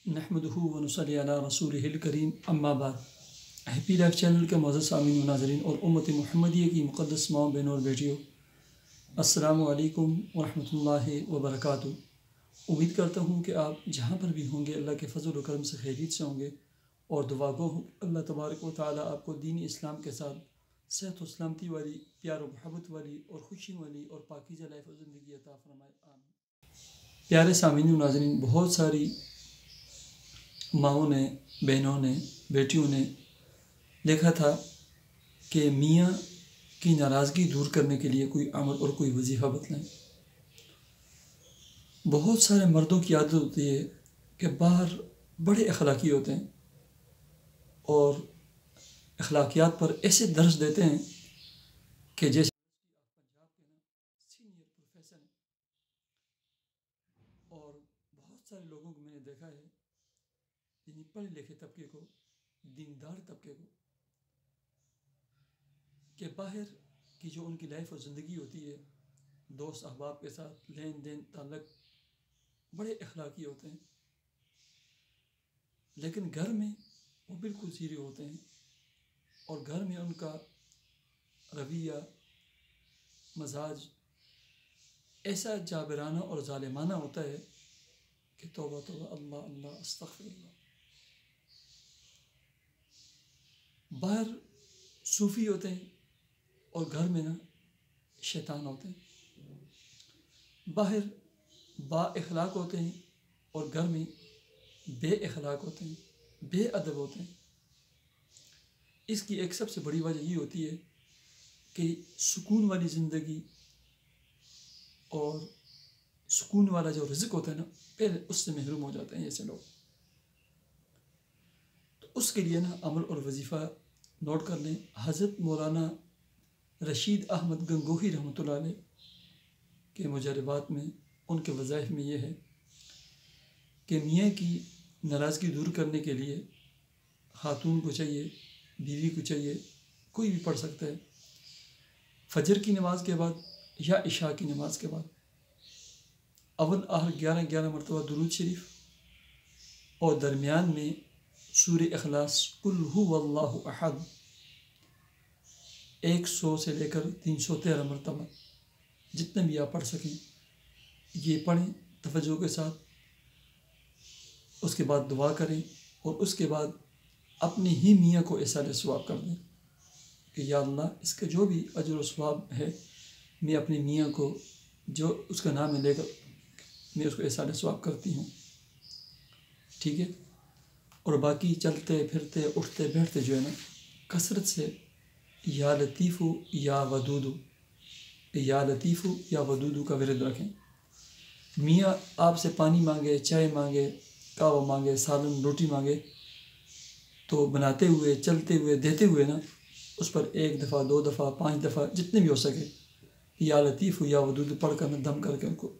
نحمدہ و نصلی علی رسولہ الکریم اما بعد۔ ہیپی لائف چینل کے معزز سامعین و ناظرین اور امت محمدیہ کی مقدس ماؤں بہنوں اور بیٹیوں، السلام علیکم ورحمۃ اللہ وبرکاتہ۔ امید کرتا ہوں کہ آپ جہاں پر بھی ہوں گے اللہ کے فضل و کرم سے خیریت سے ہوں گے، اور دعا گو ہوں اللہ تبارک و تعالیٰ آپ کو دین اسلام کے ساتھ صحت و سلامتی والی، پیار و محبت والی اور خوشی والی اور پاکیزہ لائف و زندگی عطا فرمائے، آمین۔ پیارے سامعین و ناظرین، بہت ساری ماؤں نے، بہنوں نے، بیٹیوں نے لکھا تھا کہ میاں کی ناراضگی دور کرنے کے لیے کوئی عمل اور کوئی وظیفہ بتلائیں۔ بہت سارے مردوں کی عادت ہوتی ہے کہ باہر بڑے اخلاقی ہوتے ہیں اور اخلاقیات پر ایسے درس دیتے ہیں کہ جیسے پنجاب کے سینئر پروفیسر ہیں، اور بہت سارے لوگوں کو میں نے دیکھا ہے، یعنی پڑھے لکھے طبقے کو، دیندار طبقے کو، کہ باہر کی جو ان کی لائف اور زندگی ہوتی ہے، دوست احباب کے ساتھ لین دین تعلق بڑے اخلاقی ہوتے ہیں، لیکن گھر میں وہ بالکل زیرو ہوتے ہیں، اور گھر میں ان کا رویہ، مزاج ایسا جابرانہ اور ظالمانہ ہوتا ہے کہ توبہ توبہ، اللہ اللہ، استغفر اللہ۔ باہر صوفی ہوتے ہیں اور گھر میں نا شیطان ہوتے ہیں، باہر با اخلاق ہوتے ہیں اور گھر میں بے اخلاق ہوتے ہیں، بے ادب ہوتے ہیں۔ اس کی ایک سب سے بڑی وجہ یہ ہوتی ہے کہ سکون والی زندگی اور سکون والا جو رزق ہوتا ہے نا، پہلے اس سے محروم ہو جاتے ہیں ایسے لوگ۔ تو اس کے لیے نا عمل اور وظیفہ نوٹ کر لیں۔ حضرت مولانا رشید احمد گنگوہی رحمۃ اللہ علیہ کے مجربات میں، ان کے وظائف میں یہ ہے کہ میاں کی ناراضگی دور کرنے کے لیے خاتون کو چاہیے، بیوی کو چاہیے، کوئی بھی پڑھ سکتا ہے، فجر کی نماز کے بعد یا عشاء کی نماز کے بعد اول آخر 11 مرتبہ درود شریف، اور درمیان میں سورہ اخلاص قل هو اللہ احد 100 سے لے کر 313 مرتبہ، جتنے بھی آپ پڑھ سکیں یہ پڑھیں توجہ کے ساتھ۔ اس کے بعد دعا کریں، اور اس کے بعد اپنے ہی میاں کو احسان ثواب کر دیں کہ یا اللہ، اس کا جو بھی اجر و ثواب ہے، میں اپنے میاں کو، جو اس کا نام ہے لے کر میں اس کو احسان ثواب کرتی ہوں، ٹھیک ہے۔ اور باقی چلتے پھرتے اٹھتے بیٹھتے جو ہے نا، کثرت سے یا لطیفو یا ودودو، یا لطیفو یا ودودو کا ورد رکھیں۔ میاں آپ سے پانی مانگے، چائے مانگے، کعوہ مانگے، سالن روٹی مانگے، تو بناتے ہوئے، چلتے ہوئے، دیتے ہوئے نا، اس پر 1 دفعہ 2 دفعہ 5 دفعہ جتنے بھی ہو سکے یا لطیف یا ودود پڑھ کر دم کر کے ان کو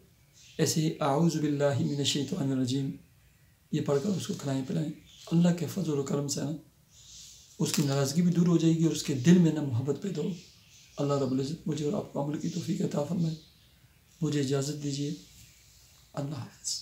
ایسے ہی اعوذ باللہ من الشیطان الرجیم یہ پڑھ کر اس کو کھلائیں پلائیں۔ اللہ کے فضل و کرم سے نا اس کی ناراضگی بھی دور ہو جائے گی، اور اس کے دل میں نا محبت پیدا ہو۔ اللہ رب العزت مجھے اور آپ کو عمل کی توفیق عطا فرمائے۔ مجھے اجازت دیجیے، اللہ حافظ۔